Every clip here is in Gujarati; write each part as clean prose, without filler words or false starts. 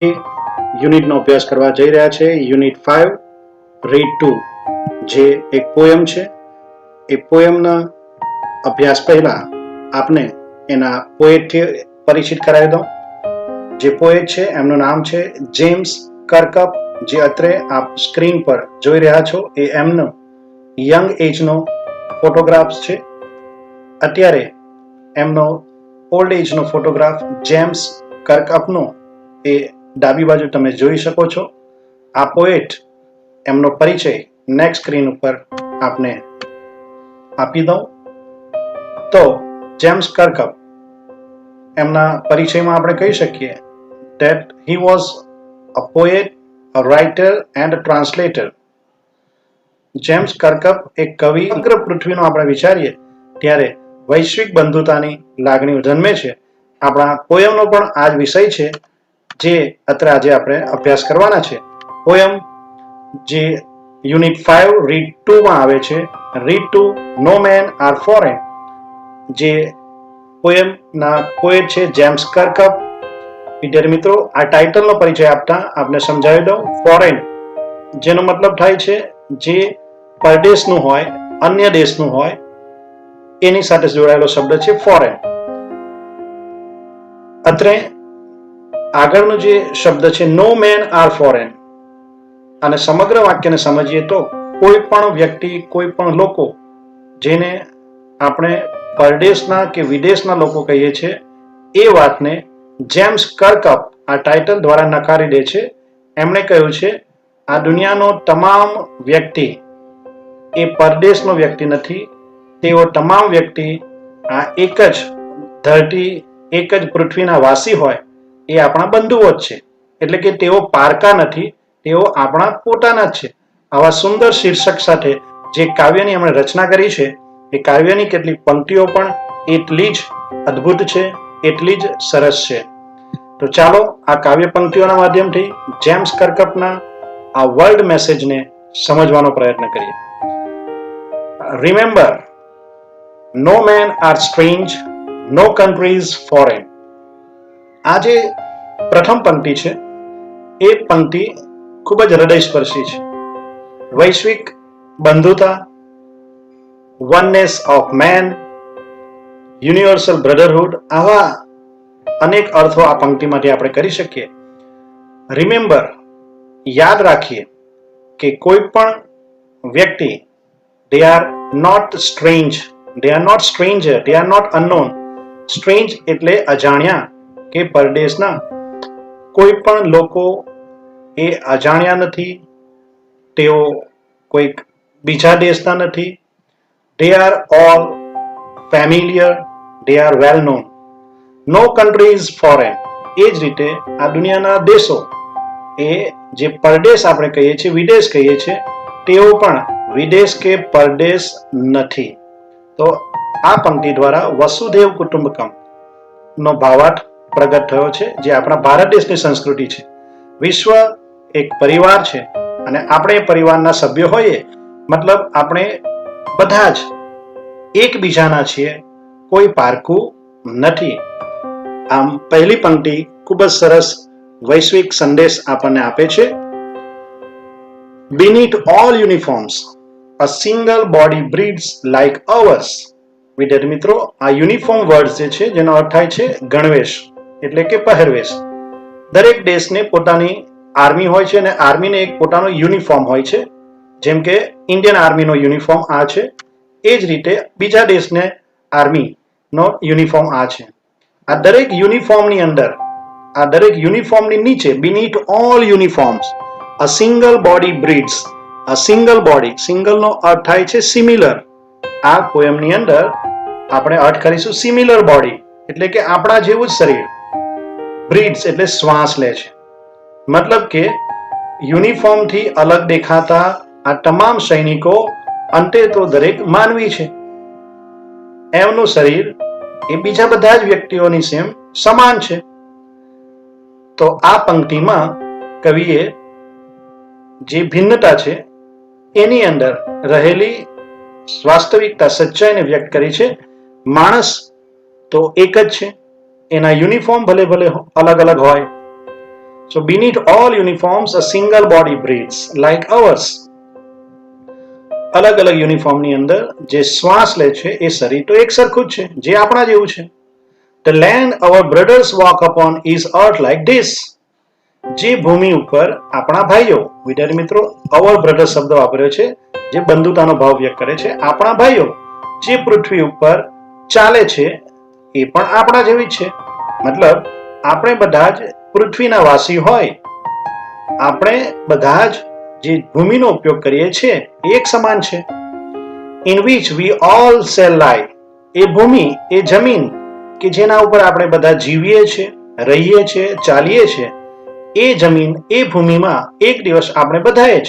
યુનિટનો અભ્યાસ કરવા જઈ રહ્યા છે. યુનિટ 5 રીડ 2 જે એક પોયમ છે. એ પોયમના અભ્યાસ પહેલા આપને એના પોએટથી પરિચિત કરાવી દઉં. જે પોએટ છે એમનું નામ છે જેમ્સ કર્કપ, જે અત્રે આપ સ્ક્રીન પર જોઈ રહ્યા છો એ એમનો યંગ એજનો ફોટોગ્રાફ છે. અત્યારે એમનો ઓલ્ડ એજનો ફોટોગ્રાફ જેમ્સ કર્કપનો એ ડાબી બાજુ તમે જોઈ શકો છો. આ પોએટ એમનો પરિચય નેક્સ્ટ સ્ક્રીન ઉપર આપને આપી દઉં. તો જેમ્સ કર્કપ એમના પરિચયમાં આપણે કહી શકીએ that he was a poet, a writer and a translator. James Kirkup એક કવિ. સમગ્ર પૃથ્વીનો આપણે વિચારીએ ત્યારે વૈશ્વિક બંધુતાની લાગણીઓ જન્મે છે. આપણા પોયમનો પણ આ જ વિષય છે જે અત્રે આજે આપણે અભ્યાસ કરવાના છે. પોયમ જે યુનિટ 5 રીડ 2 માં આવે છે, રીડ 2 નો મેન આર ફોરેન. જે પોયમના પોએટ છે જેમ્સ કર્કપ. વિદ્યાર્થી મિત્રો, આ ટાઇટલનો પરિચય આપતા આપને સમજાવી દઉં. ફોરેન જેનો મતલબ થાય છે જે પરદેશનું હોય, અન્ય દેશનું હોય, એની સાથે જોડાયેલો શબ્દ છે ફોરેન. અત્રે આગળનો જે શબ્દ છે નો મેન આર ફોરેન, અને સમગ્ર વાક્યને સમજીએ તો કોઈ પણ વ્યક્તિ, કોઈ પણ લોકો જેને આપણે પરદેશના કે વિદેશના લોકો કહીએ છીએ, એ વાતને જેમ્સ કર્કપ આ ટાઇટલ દ્વારા નકારી દે છે. એમણે કહ્યું છે આ દુનિયાનો તમામ વ્યક્તિ એ પરદેશનો વ્યક્તિ નથી. તેઓ તમામ વ્યક્તિ આ એક જ ધરતી, એક જ પૃથ્વીના વાસી હોય એ આપણા બંધુઓ જ છે. એટલે કે તેઓ પારકા નથી, તેઓ આપણા પોતાના જ છે. આવા સુંદર શીર્ષક સાથે જે કાવ્યની આપણે રચના કરી છે, એ કાવ્યની કેટલીક પંક્તિઓ પણ એટલી જ અદ્ભુત છે, એટલી જ સરસ છે. તો ચાલો આ કાવ્ય પંક્તિઓના માધ્યમથી જેમ્સ કર્કપના આ વર્લ્ડ મેસેજને સમજવાનો પ્રયત્ન કરીએ. રિમેમ્બર, નો મેન આર સ્ટ્રેન્જ, નો કન્ટ્રીઝ ફોરેન. આ જે પ્રથમ પંક્તિ છે એ પંક્તિ ખૂબ જ હૃદયસ્પર્શી છે. વૈશ્વિક બંધુતા, વનનેસ ઓફ મેન, યુનિવર્સલ બ્રધરહુડ, આવા અનેક અર્થો આ પંક્તિમાંથી આપણે કરી શકીએ. રિમેમ્બર, યાદ રાખીએ કે કોઈ પણ વ્યક્તિ they are not strange, they are not stranger, they are not unknown. Strange એટલે અજાણ્યા કે પરદેશના. કોઈ પણ લોકો એ અજાણ્યા નથી, તેઓ કોઈક બીજા દેશના નથી. they are all familiar, they are well known. No country is foreign. એ જ રીતે આ દુનિયાના દેશો, એ જે પરદેશ આપણે કહીએ છીએ, વિદેશ કહીએ છીએ, તેઓ પણ વિદેશ કે પરદેશ નથી. તો આ પંક્તિ દ્વારા વસુધૈવ કુટુંબકમ નો ભાવાર્થ પ્રગટ થયો છે, જે આપણા ભારત દેશની સંસ્કૃતિ છે. વિશ્વ એક પરિવાર છે અને આપણે પરિવારના સભ્યો હોઈએ, મતલબ આપણે બધા જ એકબીજાના છીએ, કોઈ પારકું નથી. આમ પહેલી પંક્તિ ખૂબ જ સરસ વૈશ્વિક સંદેશ આપણને આપે છે. Beneath all uniforms, a single body breathes like ours. વિદ્યાર્થી મિત્રો, આ યુનિફોર્મ વર્ડ જે છે જેનો અર્થ થાય છે ગણવેશ, એટલે કે પહેરવેશ. દરેક દેશને પોતાની આર્મી હોય છે અને આર્મીને એક પોતાનો યુનિફોર્મ હોય છે. જેમ કે ઇન્ડિયન આર્મીનો યુનિફોર્મ આ છે, એ જ રીતે બીજા દેશને આર્મીનો યુનિફોર્મ આ છે. આ દરેક યુનિફોર્મની અંદર, આ દરેક યુનિફોર્મની નીચે, beneath all uniforms, a single body breathes. a single body, સિંગલનો અર્થ થાય છે સિમિલર. આ પોયમની અંદર આપણે અર્થ કરીશું સિમિલર બોડી, એટલે કે આપણા જેવું જ શરીર. બ્રીથ્સ એટલે શ્વાસ લે છે. મતલબ કે યુનિફોર્મથી અલગ દેખાતા આ તમામ સૈનિકો અંતે તો દરેક માનવી છે. એમનું શરીર એ બીજા બધા જ વ્યક્તિઓની સેમ સમાન છે. તો આ પંક્તિમાં કવિએ જે ભિન્નતા છે એની અંદર રહેલી વાસ્તવિકતા, સચ્ચાઈને વ્યક્ત કરી છે. માણસ તો એક જ છે, એના યુનિફોર્મ ભલે ભલે અલગ અલગ હોય, So beneath all uniforms, a single body breathes like ours. અલગ અલગ યુનિફોર્મની અંદર જે શ્વાસ લે છે એ શરીર તો એક સરખું જ છે, જે આપણા જેવું છે. The land our brothers walk upon is earth like this. જે ભૂમિ ઉપર આપણા ભાઈઓ, વિદ્યાર્થી મિત્રો, our brothers શબ્દ વાપર્યો છે જે બંધુતાનો ભાવ વ્યક્ત કરે છે. આપણા ભાઈઓ જે પૃથ્વી ઉપર ચાલે છે એ પણ આપણા જેવી છે. મતલબ આપણે બધા જ પૃથ્વીના વાસી હોય, આપણે બધા જ જે ભૂમિનો ઉપયોગ કરીએ છીએ એ એક સમાન છે. In which we all shall lie. એ ભૂમિ, એ જમીન કે જેના ઉપર આપણે બધા જીવીએ છીએ, રહીએ છીએ, ચાલીએ છીએ, એ જમીન, એ ભૂમિમાં એક દિવસ આપણે બધાએ જ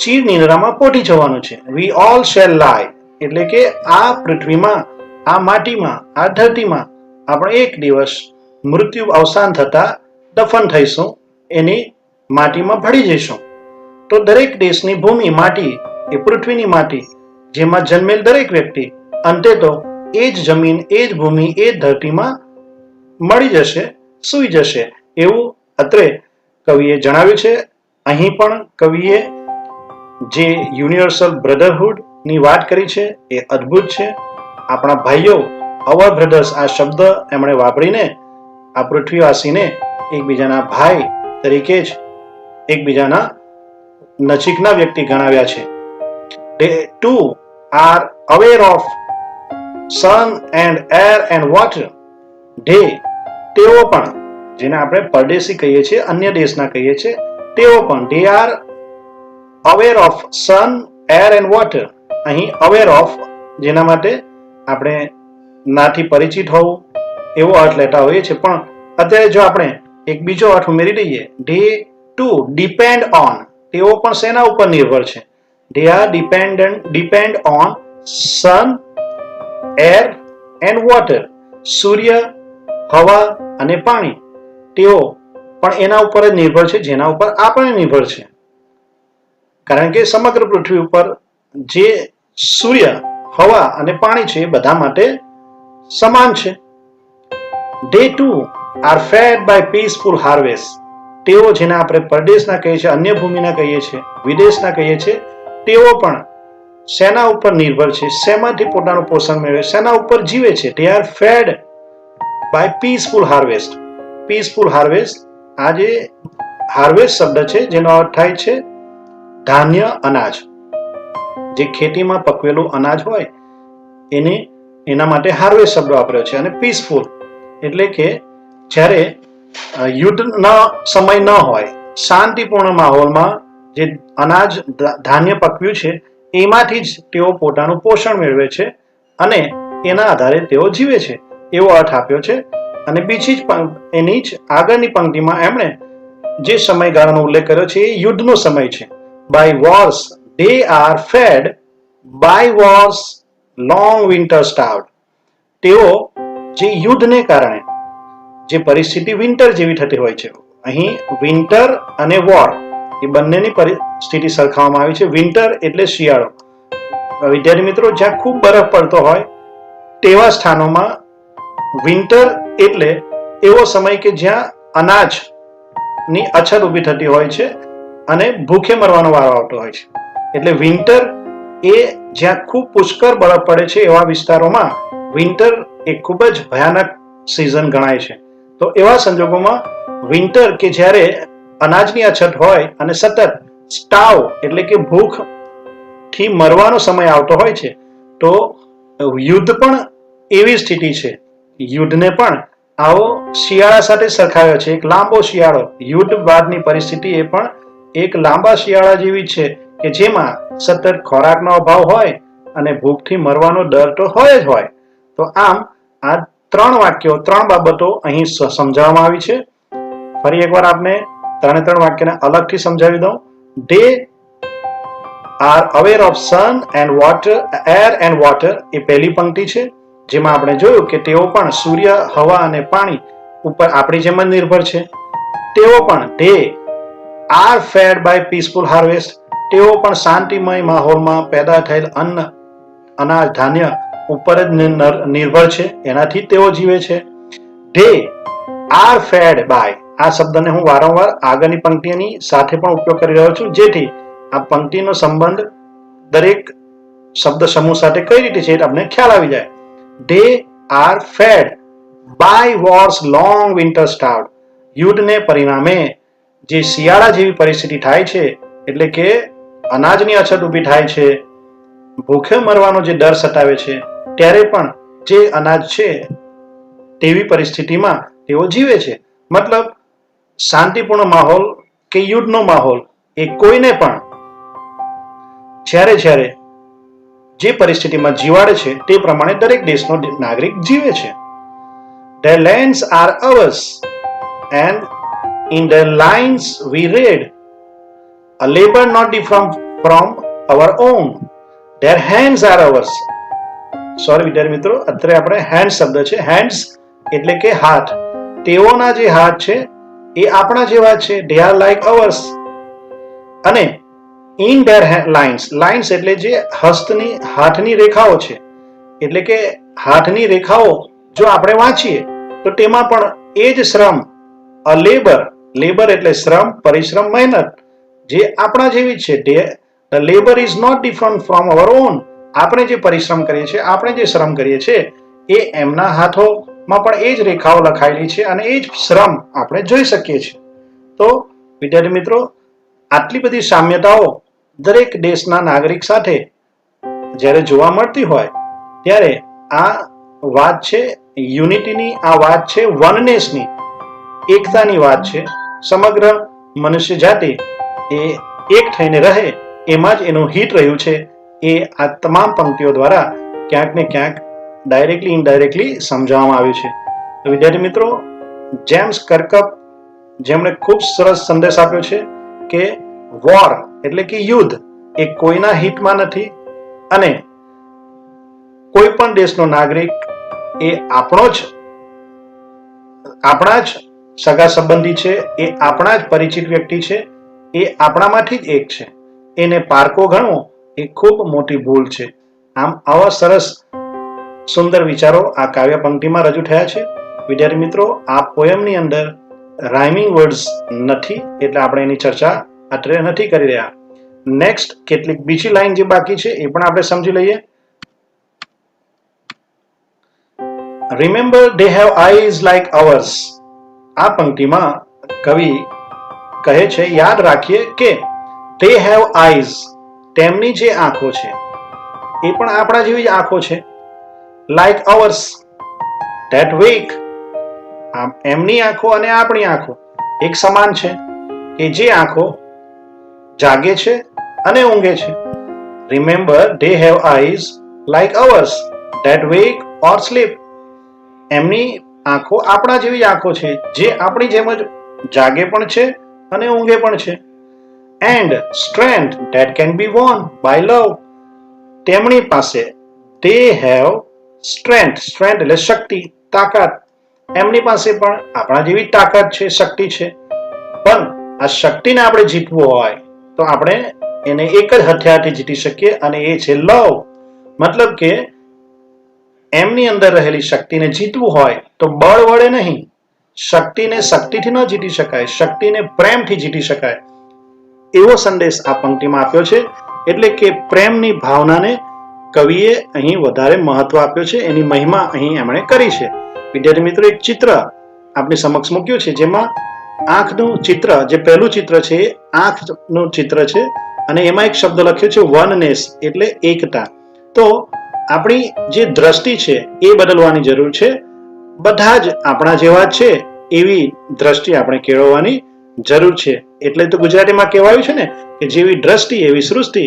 ચીર નિંદ્રામાં પોટી જવાનું છે. We all shall lie એટલે કે આ પૃથ્વીમાં, આ માટીમાં, આ ધરતીમાં આપણે એક દિવસ મૃત્યુ અવસાન થતા દફન થઈશું, એની માટીમાં ભળી જઈશું. તો દરેક દેશની ભૂમિ, માટી, એ પૃથ્વીની માટી જેમાં જન્મેલ દરેક વ્યક્તિ અંતે તો એ જ જમીન, એ જ ભૂમિ, એ જ ધરતીમાં મળી જશે, સૂઈ જશે, એવું અત્રે કવિએ જણાવ્યું છે. અહીં પણ કવિએ જે યુનિવર્સલ બ્રધરહુડ ની વાત કરી છે એ અદ્ભુત છે. આપણા ભાઈઓ, અવર બ્રધર્સ, આ શબ્દ એમણે વાપરીને આ પૃથ્વીવાસીને એકબીજાના ભાઈ તરીકે જ એકબીજાના નજીકના વ્યક્તિ ગણાવ્યા છે. They too are aware of sun and air and water. They, તેઓ પણ, જેને આપણે પરદેશી કહીએ છીએ, અન્ય દેશના કહીએ છીએ, તેઓ પણ they are aware of sun, air and water. અહીં aware of જેના માટે આપણે નાથી પરિચિત હોવું એવો અર્થ લેતા હોઈએ છીએ, પણ અત્યારે જો આપણે એક બીજો અર્થ ઉમેરી દઈએ, they too depend on, તેઓ પણ શેના ઉપર નિર્ભર છે? They are depend on sun, air and water. સૂર્ય, હવા અને પાણી, તેઓ પણ એના ઉપર જ નિર્ભર છે જેના ઉપર આપણે નિર્ભર છે. કારણ કે સમગ્ર પૃથ્વી ઉપર જે સૂર્ય, હવા અને પાણી છે એ બધા માટે સમાન છે. They too are fed by peaceful harvest. તેઓ જેને આપણે પરદેશના કહીએ છીએ, અન્ય ભૂમિના કહીએ છીએ, વિદેશના કહીએ છીએ, તેઓ પણ શેના ઉપર નિર્ભર છે? શેમાંથી પોતાનું પોષણ મેળવે, શેના ઉપર જીવે છે? They are fed by peaceful harvest. Peaceful harvest, આ જે હાર્વેસ્ટ શબ્દ છે જેનો અર્થ થાય છે ધાન્ય, અનાજ. જે ખેતીમાં પકવેલું અનાજ હોય એને એના માટે હાર્વેસ્ટ શબ્દ વાપર્યો છે. અને પીસફુલ એટલે કે જ્યારે યુદ્ધનો સમય ન હોય, શાંતિપૂર્ણ માહોલમાં જે અનાજ, ધાન્ય પકવ્યું છે એમાંથી જ તેઓ પોતાનું પોષણ મેળવે છે અને એના આધારે તેઓ જીવે છે, એવો અર્થ આપ્યો છે. અને બીજી જ એની જ આગળની પંક્તિમાં એમણે જે સમયગાળાનો ઉલ્લેખ કર્યો છે એ યુદ્ધનો સમય છે. By wars they are fed by wars, long winter starved. તેઓ જે યુદ્ધને કારણે જે પરિસ્થિતિ વિન્ટર જેવી થતી હોય છે, અહીં વિન્ટર અને વોર એ બંનેની પરિસ્થિતિ સરખાવવામાં આવી છે. વિન્ટર એટલે શિયાળો. વિદ્યાર્થી મિત્રો, જ્યાં ખૂબ બરફ પડતો હોય તેવા સ્થાનોમાં વિન્ટર એટલે એવો સમય કે જ્યાં અનાજની અછત ઊભી થતી હોય છે અને ભૂખે મરવાનો વારો આવતો હોય છે. એટલે વિન્ટર એ જ્યાં ખૂબ પુષ્કળ બરફ પડે છે એવા વિસ્તારોમાં વિન્ટર એ ખૂબ જ ભયાનક સિઝન ગણાય છે. તો એવા સંજોગોમાં વિન્ટર કે જ્યારે અનાજની અછત હોય અને સતત સ્ટાવ એટલે કે ભૂખથી મરવાનો સમય આવતો હોય છે, તો યુદ્ધ પણ એવી સ્થિતિ છે. યુદ્ધને પણ આવો શિયાળા સાથે સરખાવ્યો છે, એક લાંબો શિયાળો. યુદ્ધ બાદની પરિસ્થિતિ એ પણ એક લાંબા શિયાળા જેવી છે કે જેમાં સતત ખોરાકનો અભાવ હોય અને ભૂખથી મરવાનો ડર તો હોય જ હોય. તો આમ આ ત્રણ વાક્યો, ત્રણ બાબતો અહીં સમજાવવામાં આવી છે. ફરી એકવાર આપને ત્રણ વાક્યને અલગથી સમજાવી દઉં. They are aware of sun and water, air and water એ પહેલી પંક્તિ છે, જેમાં આપણે જોયું કે તેઓ પણ સૂર્ય, હવા અને પાણી ઉપર આપણી જેમ જ નિર્ભર છે. તેઓ પણ they are fed by peaceful harvest. તેઓ પણ શાંતિમય માહોલમાં પેદા થયેલ અન્ન, અનાજ, ધાન્ય ઉપર જ નિર્ભર છે, એનાથી તેઓ જીવે છે. They are fed by, આ શબ્દને હું વારંવાર આગળની પંક્તિની સાથે પણ ઉપયોગ કરી રહ્યો છું, જેથી આ પંક્તિનો સંબંધ દરેક શબ્દ સમૂહ સાથે કઈ રીતે છે તમને ખ્યાલ આવી જાય. They are fed by war's long winter start. યુદ્ધને પરિણામે જે શિયાળા જેવી પરિસ્થિતિ થાય છે, એટલે કે અનાજની અછત ઊભી થાય છે, ભૂખે મરવાનો જે ડર સતાવે છે, ત્યારે પણ જે અનાજ છે તેવી પરિસ્થિતિમાં તેઓ જીવે છે. મતલબ શાંતિપૂર્ણ માહોલ કે યુદ્ધનો માહોલ એ કોઈને પણ જ્યારે જ્યારે જે પરિસ્થિતિમાં જીવાડે છે તે પ્રમાણે દરેક દેશનો નાગરિક જીવે છે. Their lands are ours and in their lines we read a labor not different from our own. Their hands are ours. Sorry વિદ્યાર્થી મિત્રો, અત્યારે આપણે હેન્ડ શબ્દ છે. હેન્ડ્સ એટલે કે હાથ. તેઓના જે હાથ છે એ આપણા જેવા છે. They are like ours. અને in their lines, lines એટલે જે હાથની રેખાઓ છે, એટલે કે હાથની રેખાઓ જો આપણે વાંચીએ તો તેમાં પણ એ જ શ્રમ, અ લેબર એટલે શ્રમ, પરિશ્રમ, મહેનત જે આપણા જેવી જ છે. The labor is not different from our own. આપણે જે પરિશ્રમ કરીએ છીએ, આપણે જે શ્રમ કરીએ છીએ એ એમના હાથોમાં પણ એ જ રેખાઓ લખાયેલી છે અને એ જ શ્રમ આપણે જોઈ શકીએ છીએ. તો વિદ્યાર્થી મિત્રો, આટલી બધી સામ્યતાઓ દરેક દેશના નાગરિક સાથે જ્યારે જોવા મળતી હોય ત્યારે આ વાત છે યુનિટીની, આ વાત છે વનનેસની, એકતાની વાત છે. સમગ્ર મનુષ્ય જાતિ એ એક થઈને રહે એમાં જ એનું હિત રહ્યું છે. એ આ તમામ પંક્તિઓ દ્વારા ક્યાંક ને ક્યાંક ડાયરેક્ટલી ઇનડાયરેક્ટલી સમજાવવામાં આવ્યું છે. તો વિદ્યાર્થી મિત્રો, જેમ્સ કર્કપ જેમણે ખૂબ સરસ સંદેશ આપ્યો છે કે વોર એટલે કે યુદ્ધ એ કોઈના હિતમાં નથી અને કોઈ પણ દેશનો નાગરિક એ આપણા જ સગા સંબંધી છે, એ આપણા જ પરિચિત વ્યક્તિ છે, એ આપણામાંથી જ એક છે. એને પારકો ગણવો એ ખૂબ મોટી ભૂલ છે. આમ આવા સરસ સુંદર વિચારો આ કાવ્ય પંક્તિમાં રજૂ થયા છે. વિદ્યાર્થી મિત્રો, આ પોયમની અંદર રાઇમિંગ વર્ડ્સ નથી એટલે આપણે એની ચર્ચા અત્યારે નથી કરી રહ્યા. નેક્સ્ટ કેટલીક બીજી લાઈન જે બાકી છે એ પણ આપણે સમજી લઈએ. Remember they have eyes like ours. આ પંક્તિમાં કવિ કહે છે યાદ રાખીએ કે they have eyes, તેમની જે આંખો છે એ પણ આપણા જેવી જ આંખો છે. like ours, that wake, એમની આંખો અને આપણી આંખો એક સમાન છે કે જે આંખો જાગે છે અને ઊંઘે છે. Remember they have eyes like ours that wake or sleep. એમની આંખો આપણા જેવી જ આંખો છે જે આપણી જેમ જ જાગે પણ છે અને ઊંઘે પણ છે. And strength that can be won by love. તેમની પાસે they have strength, strength એટલે શક્તિ, તાકાત. એમની પાસે પણ આપણા જેવી તાકાત છે, શક્તિ છે. પણ આ શક્તિને આપણે જીતવું હોય તો આપણે એને એક જ હથિયારથી જીતી શકીએ અને એ છે લવ. મતલબ કે એમની અંદર રહેલી શક્તિને જીતવું હોય તો બળ વડે નહીં, શક્તિને શક્તિથી ન જીતી શકાય, શક્તિને પ્રેમથી જીતી શકાય. એવો સંદેશ આ પંક્તિમાં આપ્યો છે. એટલે કે પ્રેમની ભાવનાને કવિએ અહીં વધારે મહત્વ આપ્યો છે, એની મહિમા અહીં એમણે કરી છે. વિદ્યાર્થી મિત્રો, એક ચિત્ર આપની સમક્ષ મૂક્યું છે જેમાં આંખનું ચિત્ર, જે પહેલું ચિત્ર છે એ આંખનું ચિત્ર છે અને એમાં એક શબ્દ લખ્યો છે વનનેસ એટલે એકતા. તો આપણી જે દ્રષ્ટિ છે એ બદલવાની જરૂર છે. બધા જ આપણા જેવા છે એવી દ્રષ્ટિ આપણે કેળવવાની જરૂર છે. એટલે તો ગુજરાતીમાં કહેવાયું છે ને કે જેવી દ્રષ્ટિ એવી સૃષ્ટિ.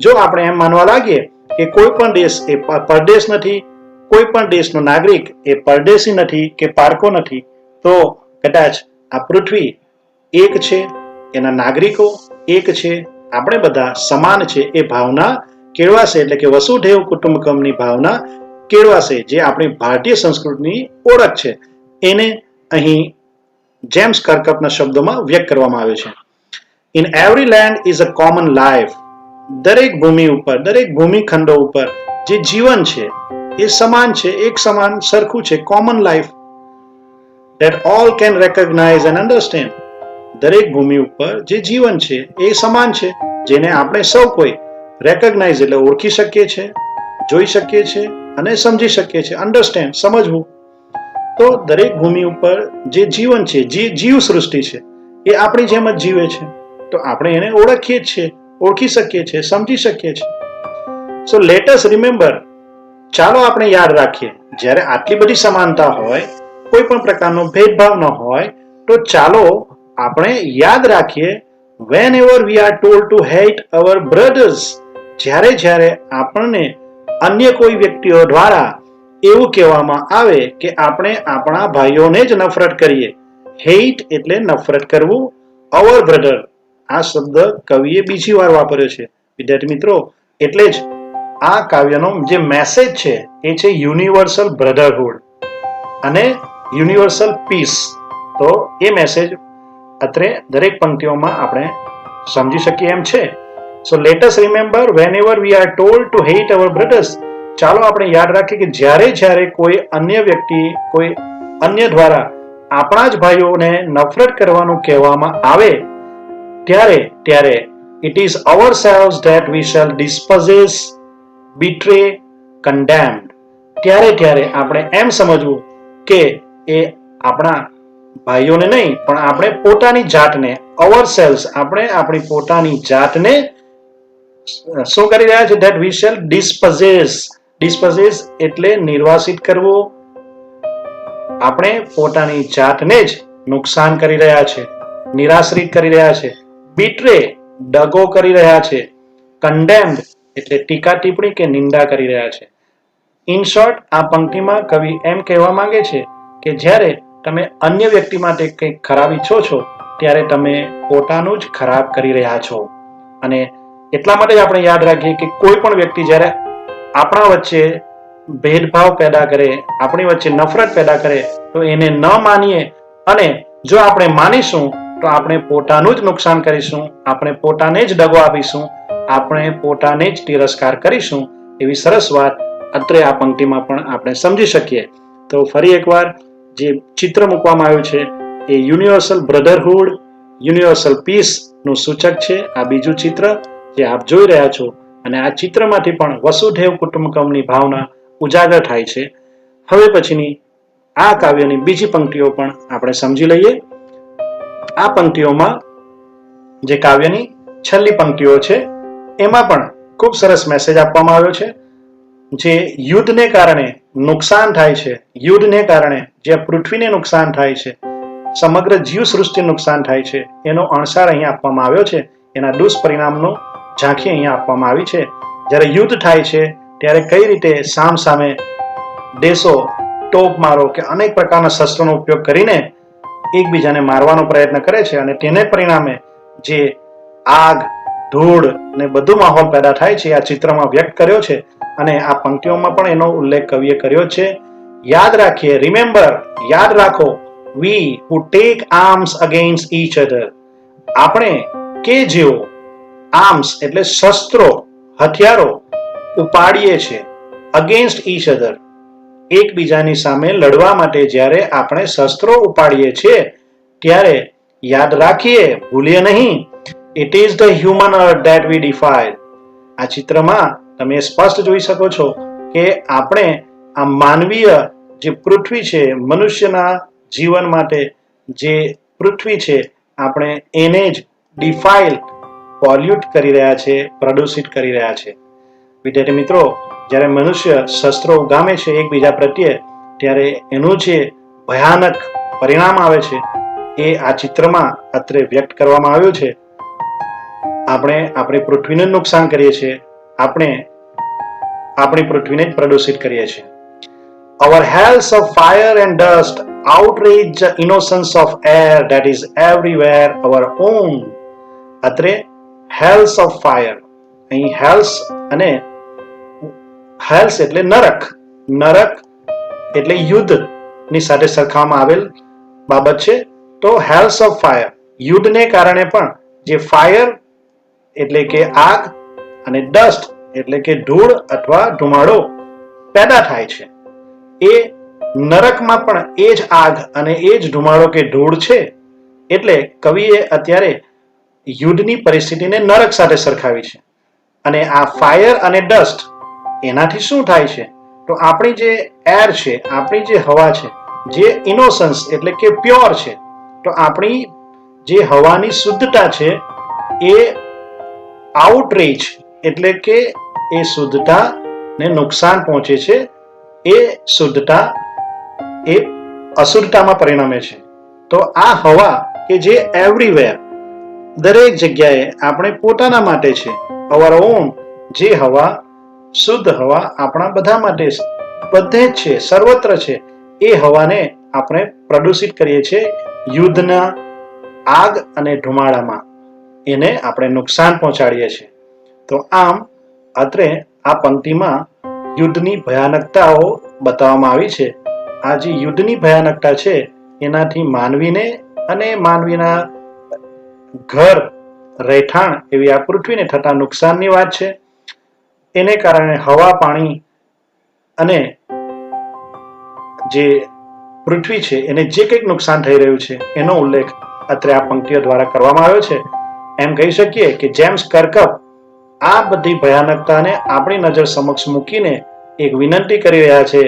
જો આપણે એમ માનવા લાગીએ કે કોઈ પણ દેશ એ પરદેશ નથી, કોઈ પણ દેશનો નાગરિક એ પરદેશી નથી કે પારકો નથી, તો કદાચ આ પૃથ્વી એક છે, એના નાગરિકો એક છે, આપણે બધા સમાન છે એ ભાવના કેળવાશે. એટલે કે વસુધૈવ કુટુંબકમની ભાવના કેળવાશે, જે આપણી ભારતીય સંસ્કૃતિની ઓળખ છે. એને અહીં જેમ્સ કર્કપના શબ્દોમાં વ્યક્ત કરવામાં આવે છે. In every land is a common life. દરેક ભૂમિ ઉપર, દરેક ભૂમિખંડો ઉપર જે જીવન છે એ સમાન છે, એક સમાન સરખું છે, common life. that all can recognize and understand. દરેક ભૂમિ ઉપર જે જીવન છે એ સમાન છે, જેને આપણે સૌ કોઈ રેકગ્નાઇઝ એટલે ઓળખી શકીએ છીએ, જોઈ શકીએ છીએ અને સમજી શકીએ છીએ. અન્ડરસ્ટેન્ડ, સમજવું. તો દરેક ભૂમિ ઉપર જે જીવન છે, જે જીવ સૃષ્ટિ છે, એ આપણી જેમ જ જીવે છે. તો આપણે એને ઓળખીએ છીએ, ઓળખી શકીએ છીએ, સમજી શકીએ છીએ. સો લેટ અસ રિમેમ્બર, ચાલો આપણે યાદ રાખીએ, જ્યારે આટલી બધી સમાનતા હોય, કોઈ પણ પ્રકારનો ભેદભાવ ન હોય, તો ચાલો આપણે યાદ રાખીએ, whenever we are told to hate our brothers, જ્યારે આપણને અન્ય કોઈ વ્યક્તિઓ દ્વારા એવું કહેવામાં આવે કે આપણે આપણા ભાઈઓને જ નફરત કરીએ. હેટ એટલે નફરત કરવું. અવર બ્રધર આ શબ્દ કવિએ બીજી વાર વાપર્યો છે. વિદ્યાર્થી મિત્રો, એટલે જ આ કાવ્યનો જે મેસેજ છે એ છે યુનિવર્સલ બ્રધરહુડ અને યુનિવર્સલ પીસ. તો એ મેસેજ અત્રે દરેક પંક્તિઓમાં આપણે સમજી શકીએ એમ છે. So let us remember, whenever we are told to hate our brothers, ચાલો આપણે યાદ રાખીએ કે જ્યારે કોઈ અન્ય વ્યક્તિ, કોઈ અન્ય દ્વારા આપણા જ ભાઈઓને નફરત કરવાનું કહેવામાં આવે, ત્યારે it is ourselves that we shall dispossess, betray, condemned. ત્યારે આપણે એમ સમજવું કે એ આપણા ભાઈઓને નહીં, પણ આપણે પોતાની જાતને, ourselves, આપણે આપણી પોતાની જાતને શું કરી રહ્યા છે? that we shall dispossess. dispossess એટલે નિર્વાસિત કરવું. આપણે પોતાની જાતને જ નુકસાન કરી રહ્યા છે, નિરાશ્રિત કરી રહ્યા છે. betray દગો કરી રહ્યા છે. condemned એટલે ટીકા ટિપ્પણી કે નિંદા કરી રહ્યા છે. ઇન શોર્ટ, આ પંક્તિમાં કવિ એમ કહેવા માંગે છે કે જ્યારે તમે અન્ય વ્યક્તિ માટે કંઈક ખરાબ ઈચ્છો છો, ત્યારે તમે પોતાનું જ ખરાબ કરી રહ્યા છો. અને એટલા માટે જ આપણે યાદ રાખીએ કે કોઈ પણ વ્યક્તિ જ્યારે આપણા વચ્ચે ભેદભાવ પેદા કરે, આપણી વચ્ચે નફરત પેદા કરે, તો એને ન માનીએ, અને જો આપણે માનીશું તો આપણે પોતાનું જ નુકસાન કરીશું, આપણે પોતાને જ દગો આપીશું, આપણે પોતાને જ તિરસ્કાર કરીશું. એવી સરસ વાત અત્રે આ પંક્તિમાં પણ આપણે સમજી શકીએ. તો ફરી એકવાર જે ચિત્ર મૂકવામાં આવ્યું છે એ યુનિવર્સલ બ્રધરહુડ, યુનિવર્સલ પીસ નું સૂચક છે. આ બીજું ચિત્ર જે આપ જોઈ રહ્યા છો, અને આ ચિત્રમાંથી પણ વસુધૈવ કુટુંબકમની ભાવના ઉજાગર થાય છે. હવે પછીની આ કાવ્યની બીજી પંક્તિઓ પણ આપણે સમજી લઈએ. આ પંક્તિઓમાં જે કાવ્યની છેલ્લી પંક્તિઓ છે એમાં પણ ખૂબ સરસ મેસેજ આપવામાં આવ્યો છે. જે યુદ્ધને કારણે નુકસાન થાય છે, યુદ્ધને કારણે જે પૃથ્વીને નુકસાન થાય છે, સમગ્ર જીવ સૃષ્ટિ નુકસાન થાય છે, એનો અણસાર અહીંયા આપવામાં આવ્યો છે. એના દુષ્પરિણામનો ઝાંખી અહીંયા આપવામાં આવી છે. જ્યારે યુદ્ધ થાય છે ત્યારે કઈ રીતે સામે દેશો ટોપ મારો કે અનેક પ્રકારના શસ્ત્રોનો ઉપયોગ કરીને એકબીજાને મારવાનો પ્રયત્ન કરે છે, અને તેને પરિણામે જે આગ, ધૂળ ને બધું માહોલ પેદા થાય છે, આ ચિત્રમાં વ્યક્ત કર્યો છે. અને આ પંક્તિઓમાં પણ એનો ઉલ્લેખ કવિએ કર્યો છે. યાદ રાખીએ, રિમેમ્બર, યાદ રાખો, we who take arms against each other, આપણે કે જેઓ આર્મ્સ એટલે શસ્ત્રો, હથિયારો ઉપાડીએ છે, અગેન્સ્ટ ઈચ અધર એકબીજાની સામે લડવા માટે જ્યારે આપણે શસ્ત્રો ઉપાડીએ છીએ, ત્યારે યાદ રાખીએ, ભૂલીએ નહીં, it is the human earth that we defy. આ ચિત્રમાં તમે સ્પષ્ટ જોઈ શકો છો કે આપણે આ માનવીય જે પૃથ્વી છે, મનુષ્યના જીવન માટે જે પૃથ્વી છે, આપણે એને જ ડિફાઇલ, પોલ્યુટ કરી રહ્યા છે, પ્રદૂષિત કરી રહ્યા છે. વિદ્યાર્થી મિત્રો, જ્યારે મનુષ્ય શસ્ત્રો ઉગામે છે એકબીજા પ્રત્યે, ત્યારે એનું જે ભયાનક પરિણામ આવે છે એ આ ચિત્રમાં અત્રે વ્યક્ત કરવામાં આવ્યું છે. આપણે આપણી પૃથ્વીને નુકસાન કરીએ છીએ, આપણે આપણી પૃથ્વીને જ પ્રદૂષિત કરીએ છીએ. Our hells of fire and dust outrage the innocence of air that is everywhere our own. અત્રે hells of fire, અહીં hells અને hells એટલે નરક, નરક એટલે યુદ્ધ ની સાથે સરખાવવામાં આવેલ બાબત છે. તો hells of fire, યુદ્ધને કારણે પણ જે ફાયર એટલે કે આગ અને ડસ્ટ એટલે કે ધૂળ અથવા ધુમાડો પેદા થાય છે, એ નરકમાં પણ એ જ આગ અને એ જ ધુમાડો કે ધૂળ છે. એટલે કવિએ અત્યારે યુદ્ધની પરિસ્થિતિને નરક સાથે સરખાવી છે. અને આ ફાયર અને ડસ્ટ એનાથી શું થાય છે? તો આપણી જે એર છે, આપણી જે હવા છે, જે ઇનોસન્સ એટલે કે પ્યોર છે, તો આપણી જે હવાની શુદ્ધતા છે એ આઉટરીચ એટલે કે એ શુદ્ધતાને નુકસાન પહોંચે છે. એ શુદ્ધતા એ અશુદ્ધતામાં પરિણમે છે. તો આ હવા કે જે એવરીવેર દરેક જગ્યાએ આપણે પોતાના માટે છે, અવર ઓન, જે હવા શુદ્ધ હવા આપણા બધા માટે બધે જ છે, સર્વત્ર છે, એ હવાને આપણે પ્રદૂષિત કરીએ છીએ યુદ્ધના આગ અને ધુમાડામાં. એને આપણે નુકસાન પહોંચાડીએ છીએ. તો આમ અત્રે આ પંક્તિમાં યુદ્ધની ભયાનકતાઓ બતાવવામાં આવી છે. આ જે યુદ્ધની ભયાનકતા છે એનાથી માનવીને અને માનવીના ઘર, રહેઠાણ એવી આ પૃથ્વીને થતા નુકસાનની વાત છે. એને કારણે હવા, પાણી અને જે પૃથ્વી છે એને જે કંઈક નુકસાન થઈ રહ્યું છે એનો ઉલ્લેખ અત્રે આ પંક્તિઓ દ્વારા કરવામાં આવ્યો છે. એમ કહી શકીએ કે જેમ્સ કર્કપ આ બધી ભયાનકતાને આપણી નજર સમક્ષ મૂકીને એક વિનંતી કરી રહ્યા છે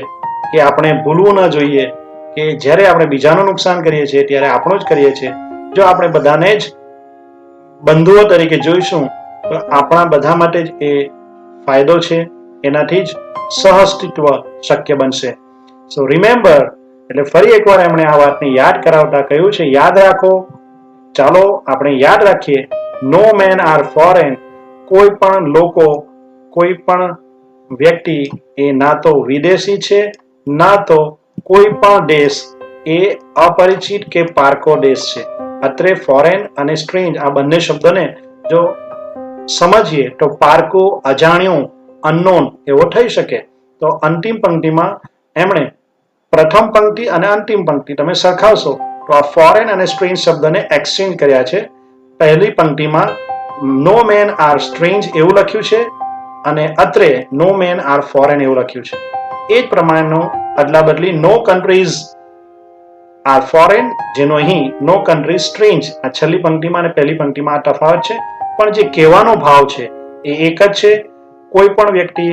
કે આપણે ભૂલવું ન જોઈએ કે જ્યારે આપણે બીજાનું નુકસાન કરીએ છીએ ત્યારે આપણું જ કરીએ છીએ. જો આપણે બધાને જ બંધુઓ તરીકે જોઈશું તો આપણા બધા માટે જ એ ફાયદો છે. એનાથી જ સહઅસ્તિત્વ શક્ય બનશે. સો રિમેમ્બર, એટલે ફરી એકવાર એમણે આ વાતને યાદ કરાવતા કહ્યું છે, યાદ રાખો. ચાલો આપણે યાદ રાખીએ, નો મેન આર ફોરેન. કોઈ પણ લોકો, કોઈ પણ વ્યક્તિ એ ના તો વિદેશી છે, ના તો કોઈ પણ દેશ એ અપરિચિત કે પારકો દેશ છે. અત્રે ફોરેન અને સ્ટ્રેન્જ આ બંને શબ્દોને જો સમજીએ તો પારકો, અજાણ્યું, અનનોન એવો થઈ શકે. તો અંતિમ પંક્તિમાં એમણે પ્રથમ પંક્તિ અને અંતિમ પંક્તિ તમે સરખાવશો તો આ ફોરેન અને સ્ટ્રેન્જ શબ્દને એક્સચેન્જ કર્યા છે. પહેલી પંક્તિમાં નો મેન આર સ્ટ્રેન્જ એવું લખ્યું છે અને અત્રે નો મેન આર ફોરેન એવું લખ્યું છે. એ જ પ્રમાણેનો અદલા બદલી નો કન્ટ્રીઝ આર ફોરેન, જેનો અહીં નો કન્ટ્રીઝ સ્ટ્રેન્જ, આ છેલ્લી પંક્તિમાં અને પહેલી પંક્તિમાં આ તફાવત છે. પણ જે કહેવાનો ભાવ છે એ એક જ છે. કોઈ પણ વ્યક્તિ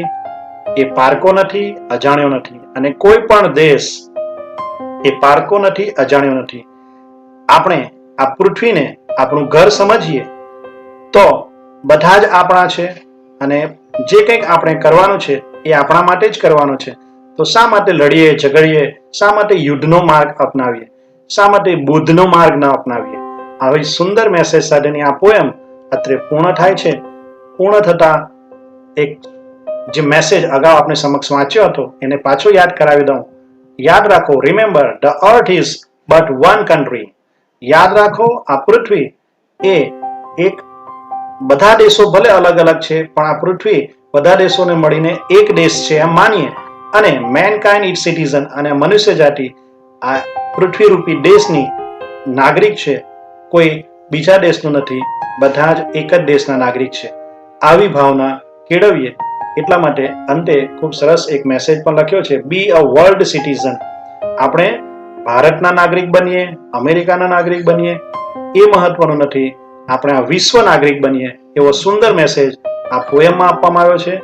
એ પારકો નથી, અજાણ્યો નથી, અને કોઈ પણ દેશ એ પારકો નથી, અજાણ્યો નથી. આપણે આ પૃથ્વીને આપણું ઘર સમજીએ તો બધા જ આપણા છે અને જે કંઈક આપણે કરવાનું છે એ આપણા માટે જ કરવાનું છે. તો શા માટે લડીએ, ઝઘડીએ? શા માટે યુદ્ધનો માર્ગ અપનાવીએ? શા માટે બુદ્ધનો માર્ગ ન અપનાવીએ? આવી સુંદર મેસેજ સાથેની આ પોયમ અત્રે પૂર્ણ થાય છે. પૂર્ણ થતા એક જે મેસેજ અગાઉ આપણે સમક્ષ વાંચ્યો હતો એને પાછો યાદ કરાવી દઉં. યાદ રાખો, remember, the earth is but one country. યાદ રાખો, આ પૃથ્વી એ એક, બધા દેશો ભલે અલગ અલગ છે પણ આ પૃથ્વી બધા દેશોને મળીને એક દેશ છે એમ માનીએ. અને મેનકાઇન્ડ ઇટ સિટીઝન, અને મનુષ્ય જાતિ આ પૃથ્વી રૂપી દેશની નાગરિક છે, કોઈ બીજા દેશનું નથી, બધા જ એક જ દેશના નાગરિક છે. આવી ભાવના કેળવીએ. એટલા માટે અંતે ખૂબ સરસ એક મેસેજ પણ લખ્યો છે, બી અ વર્લ્ડ સિટીઝન. આપણે ભારતના નાગરિક બનીએ, અમેરિકાના નાગરિક બનીએ એ મહત્વનું નથી, આપણે આ વિશ્વ નાગરિક બનીએ. એવો સુંદર મેસેજ આ પોયમમાં આપવામાં આવ્યો છે.